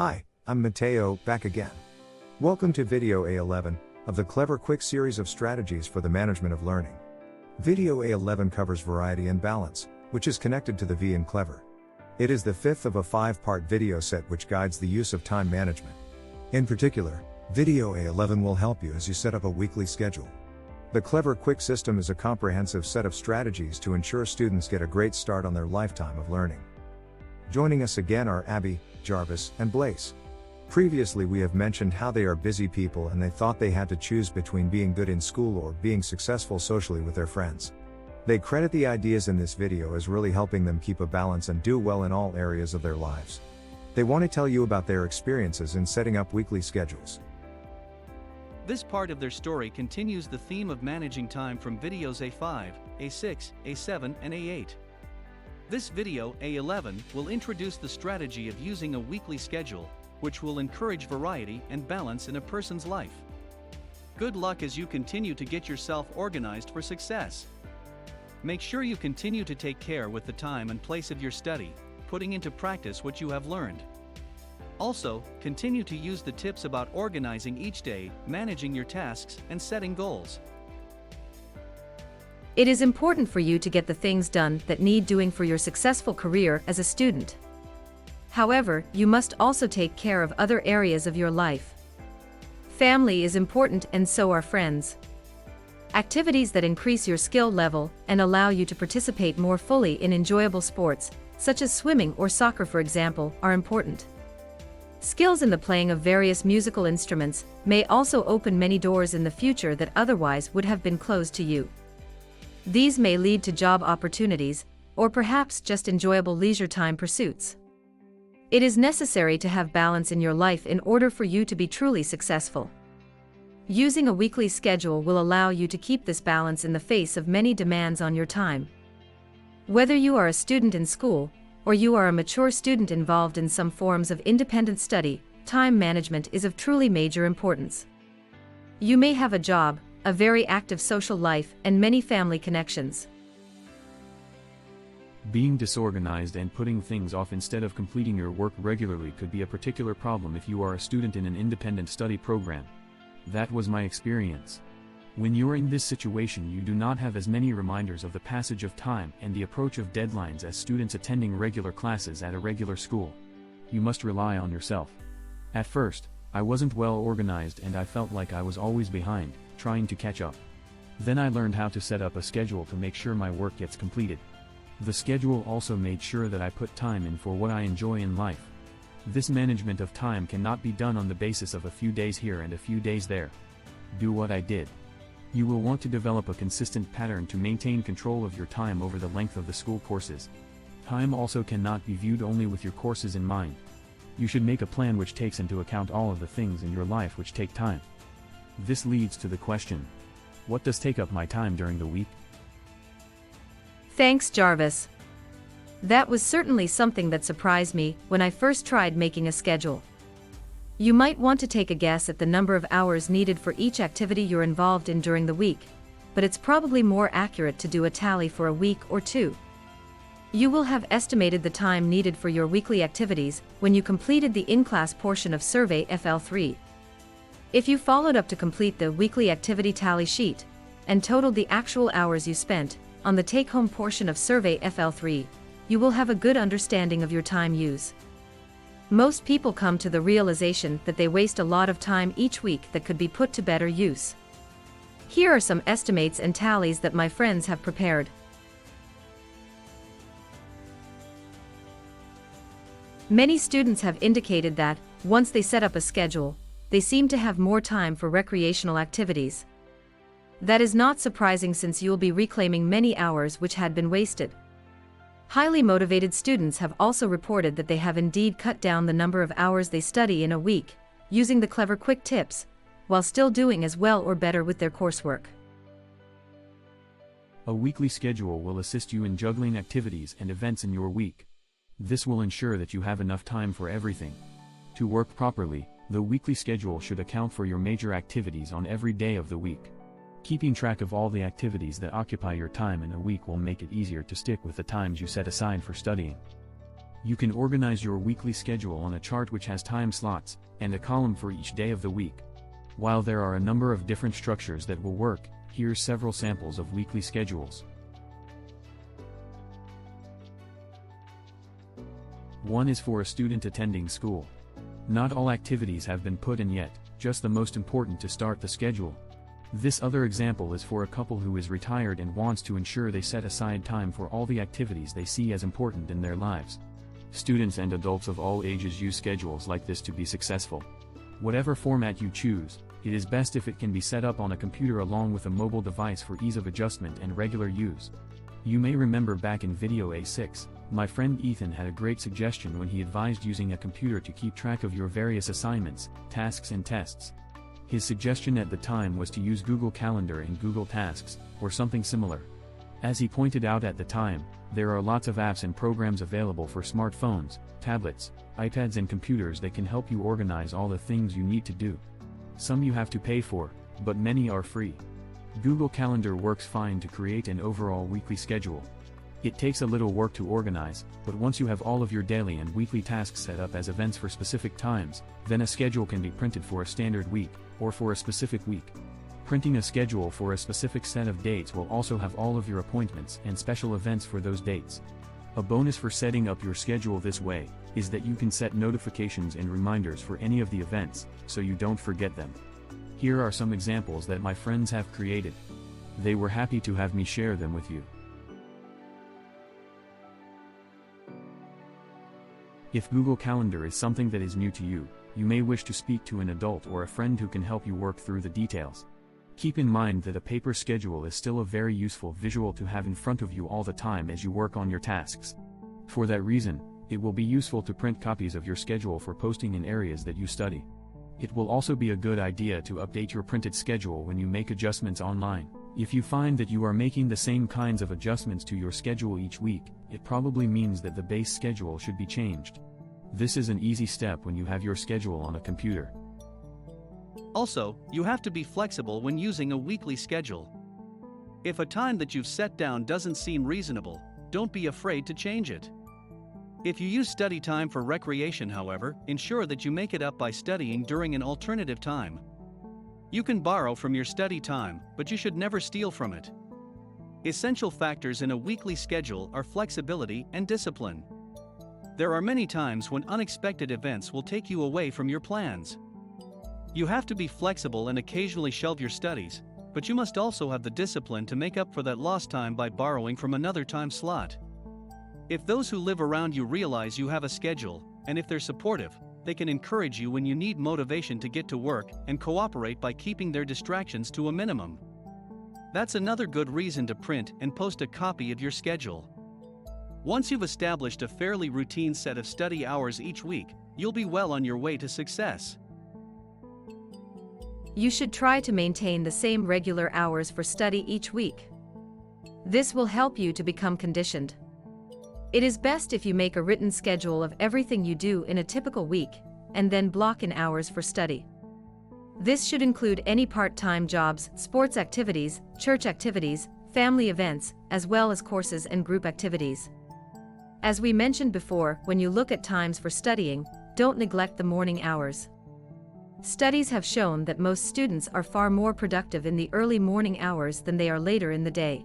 Hi, I'm Matteo, back again. Welcome to Video A11 of the Clever Quick series of strategies for the management of learning. Video A11 covers variety and balance, which is connected to the V in Clever. It is the fifth of a 5-part video set which guides the use of time management. In particular, Video A11 will help you as you set up a weekly schedule. The Clever Quick system is a comprehensive set of strategies to ensure students get a great start on their lifetime of learning. Joining us again are Abby, Jarvis, and Blaise. Previously we have mentioned how they are busy people and they thought they had to choose between being good in school or being successful socially with their friends. They credit the ideas in this video as really helping them keep a balance and do well in all areas of their lives. They want to tell you about their experiences in setting up weekly schedules. This part of their story continues the theme of managing time from videos A5, A6, A7, and A8. This video, A11, will introduce the strategy of using a weekly schedule, which will encourage variety and balance in a person's life. Good luck as you continue to get yourself organized for success. Make sure you continue to take care with the time and place of your study, putting into practice what you have learned. Also, continue to use the tips about organizing each day, managing your tasks, and setting goals. It is important for you to get the things done that need doing for your successful career as a student. However, you must also take care of other areas of your life. Family is important and so are friends. Activities that increase your skill level and allow you to participate more fully in enjoyable sports, such as swimming or soccer for example, are important. Skills in the playing of various musical instruments may also open many doors in the future that otherwise would have been closed to you. These may lead to job opportunities, or perhaps just enjoyable leisure time pursuits. It is necessary to have balance in your life in order for you to be truly successful. Using a weekly schedule will allow you to keep this balance in the face of many demands on your time. Whether you are a student in school, or you are a mature student involved in some forms of independent study, time management is of truly major importance. You may have a job, a very active social life, and many family connections. Being disorganized and putting things off instead of completing your work regularly could be a particular problem if you are a student in an independent study program. That was my experience. When you are in this situation, you do not have as many reminders of the passage of time and the approach of deadlines as students attending regular classes at a regular school. You must rely on yourself. At first, I wasn't well organized and I felt like I was always behind, trying to catch up. Then I learned how to set up a schedule to make sure my work gets completed. The schedule also made sure that I put time in for what I enjoy in life. This management of time cannot be done on the basis of a few days here and a few days there. Do what I did. You will want to develop a consistent pattern to maintain control of your time over the length of the school courses. Time also cannot be viewed only with your courses in mind. You should make a plan which takes into account all of the things in your life which take time. This leads to the question, what does take up my time during the week? Thanks, Jarvis. That was certainly something that surprised me when I first tried making a schedule. You might want to take a guess at the number of hours needed for each activity you're involved in during the week, but it's probably more accurate to do a tally for a week or two. You will have estimated the time needed for your weekly activities when you completed the in-class portion of Survey FL3. If you followed up to complete the weekly activity tally sheet, and totaled the actual hours you spent on the take-home portion of Survey FL3, you will have a good understanding of your time use. Most people come to the realization that they waste a lot of time each week that could be put to better use. Here are some estimates and tallies that my friends have prepared. Many students have indicated that, once they set up a schedule, they seem to have more time for recreational activities. That is not surprising since you'll be reclaiming many hours which had been wasted. Highly motivated students have also reported that they have indeed cut down the number of hours they study in a week, using the Clever Quick tips, while still doing as well or better with their coursework. A weekly schedule will assist you in juggling activities and events in your week. This will ensure that you have enough time for everything. To work properly, the weekly schedule should account for your major activities on every day of the week. Keeping track of all the activities that occupy your time in a week will make it easier to stick with the times you set aside for studying. You can organize your weekly schedule on a chart which has time slots, and a column for each day of the week. While there are a number of different structures that will work, here's several samples of weekly schedules. 1 is for a student attending school. Not all activities have been put in yet, just the most important to start the schedule. This other example is for a couple who is retired and wants to ensure they set aside time for all the activities they see as important in their lives. Students and adults of all ages use schedules like this to be successful. Whatever format you choose, it is best if it can be set up on a computer along with a mobile device for ease of adjustment and regular use. You may remember back in video A6, my friend Ethan had a great suggestion when he advised using a computer to keep track of your various assignments, tasks and tests. His suggestion at the time was to use Google Calendar and Google Tasks, or something similar. As he pointed out at the time, there are lots of apps and programs available for smartphones, tablets, iPads and computers that can help you organize all the things you need to do. Some you have to pay for, but many are free. Google Calendar works fine to create an overall weekly schedule. It takes a little work to organize, but once you have all of your daily and weekly tasks set up as events for specific times, then a schedule can be printed for a standard week, or for a specific week. Printing a schedule for a specific set of dates will also have all of your appointments and special events for those dates. A bonus for setting up your schedule this way is that you can set notifications and reminders for any of the events, so you don't forget them. Here are some examples that my friends have created. They were happy to have me share them with you. If Google Calendar is something that is new to you, you may wish to speak to an adult or a friend who can help you work through the details. Keep in mind that a paper schedule is still a very useful visual to have in front of you all the time as you work on your tasks. For that reason, it will be useful to print copies of your schedule for posting in areas that you study. It will also be a good idea to update your printed schedule when you make adjustments online. If you find that you are making the same kinds of adjustments to your schedule each week, it probably means that the base schedule should be changed. This is an easy step when you have your schedule on a computer. Also, you have to be flexible when using a weekly schedule. If a time that you've set down doesn't seem reasonable, don't be afraid to change it. If you use study time for recreation, however, ensure that you make it up by studying during an alternative time. You can borrow from your study time, but you should never steal from it. Essential factors in a weekly schedule are flexibility and discipline. There are many times when unexpected events will take you away from your plans. You have to be flexible and occasionally shelve your studies, but you must also have the discipline to make up for that lost time by borrowing from another time slot. If those who live around you realize you have a schedule, and if they're supportive, they can encourage you when you need motivation to get to work and cooperate by keeping their distractions to a minimum. That's another good reason to print and post a copy of your schedule. Once you've established a fairly routine set of study hours each week, you'll be well on your way to success. You should try to maintain the same regular hours for study each week. This will help you to become conditioned. It is best if you make a written schedule of everything you do in a typical week, and then block in hours for study. This should include any part-time jobs, sports activities, church activities, family events, as well as courses and group activities. As we mentioned before, when you look at times for studying, don't neglect the morning hours. Studies have shown that most students are far more productive in the early morning hours than they are later in the day.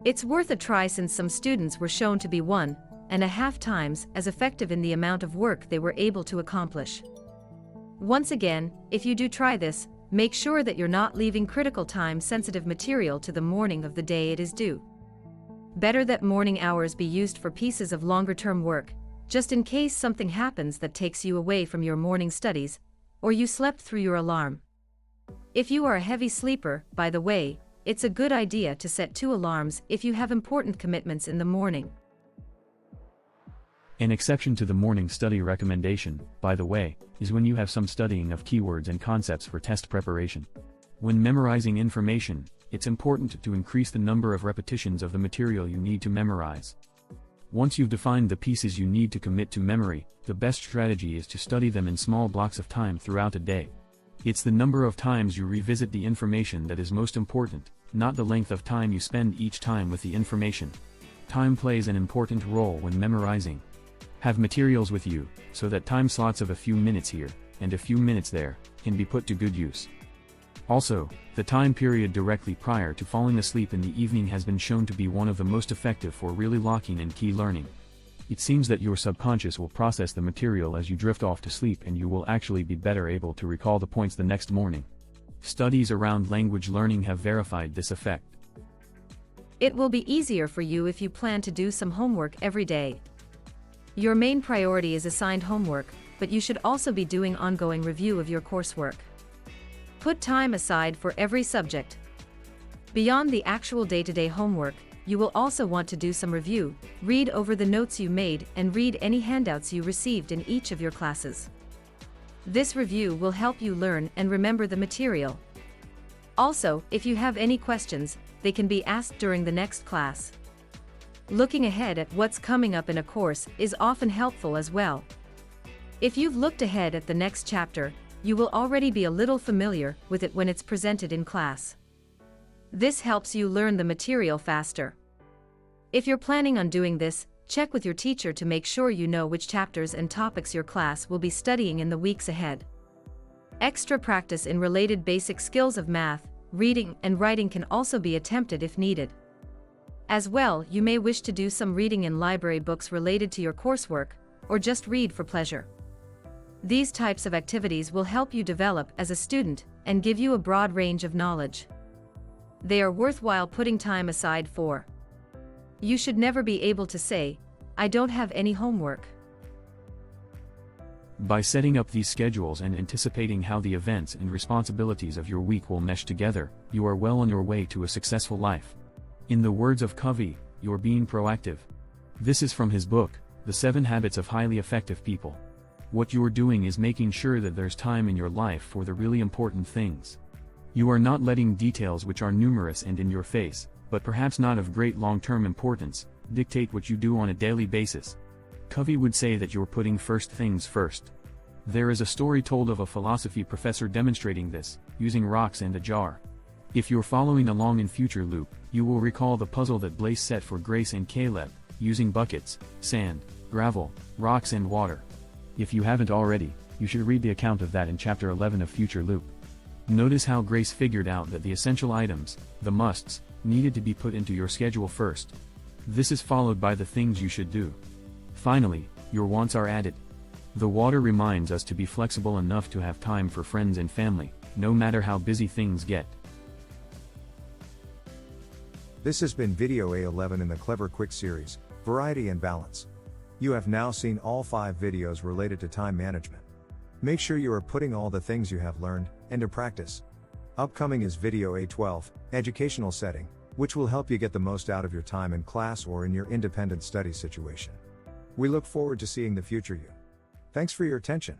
It's worth a try since some students were shown to be 1.5 times as effective in the amount of work they were able to accomplish. Once again, if you do try this, make sure that you're not leaving critical time-sensitive material to the morning of the day it is due. Better that morning hours be used for pieces of longer-term work, just in case something happens that takes you away from your morning studies, or you slept through your alarm. If you are a heavy sleeper, by the way, it's a good idea to set 2 alarms if you have important commitments in the morning. An exception to the morning study recommendation, by the way, is when you have some studying of keywords and concepts for test preparation. When memorizing information, it's important to increase the number of repetitions of the material you need to memorize. Once you've defined the pieces you need to commit to memory, the best strategy is to study them in small blocks of time throughout a day. It's the number of times you revisit the information that is most important, not the length of time you spend each time with the information. Time plays an important role when memorizing. Have materials with you, so that time slots of a few minutes here, and a few minutes there, can be put to good use. Also, the time period directly prior to falling asleep in the evening has been shown to be one of the most effective for really locking in key learning. It seems that your subconscious will process the material as you drift off to sleep, and you will actually be better able to recall the points the next morning. Studies around language learning have verified this effect. It will be easier for you if you plan to do some homework every day. Your main priority is assigned homework, but you should also be doing ongoing review of your coursework. Put time aside for every subject. Beyond the actual day-to-day homework, you will also want to do some review, read over the notes you made, and read any handouts you received in each of your classes. This review will help you learn and remember the material. Also, if you have any questions, they can be asked during the next class. Looking ahead at what's coming up in a course is often helpful as well. If you've looked ahead at the next chapter, you will already be a little familiar with it when it's presented in class. This helps you learn the material faster. If you're planning on doing this, check with your teacher to make sure you know which chapters and topics your class will be studying in the weeks ahead. Extra practice in related basic skills of math, reading, and writing can also be attempted if needed. As well, you may wish to do some reading in library books related to your coursework, or just read for pleasure. These types of activities will help you develop as a student and give you a broad range of knowledge. They are worthwhile putting time aside for. You should never be able to say, "I don't have any homework." By setting up these schedules and anticipating how the events and responsibilities of your week will mesh together, you are well on your way to a successful life. In the words of Covey, you're being proactive. This is from his book, The 7 Habits of Highly Effective People. What you're doing is making sure that there's time in your life for the really important things. You are not letting details which are numerous and in your face, but perhaps not of great long-term importance, dictate what you do on a daily basis. Covey would say that you're putting first things first. There is a story told of a philosophy professor demonstrating this, using rocks and a jar. If you're following along in Future Loop, you will recall the puzzle that Blaise set for Grace and Caleb, using buckets, sand, gravel, rocks and water. If you haven't already, you should read the account of that in Chapter 11 of Future Loop. Notice how Grace figured out that the essential items, the musts, needed to be put into your schedule first. This is followed by the things you should do. Finally, your wants are added. The water reminds us to be flexible enough to have time for friends and family, no matter how busy things get. This has been Video A11 in the Clever Quick series, Variety and Balance. You have now seen all 5 videos related to time management. Make sure you are putting all the things you have learned into practice. Upcoming is Video A12, Educational Setting, which will help you get the most out of your time in class or in your independent study situation. We look forward to seeing the future you. Thanks for your attention.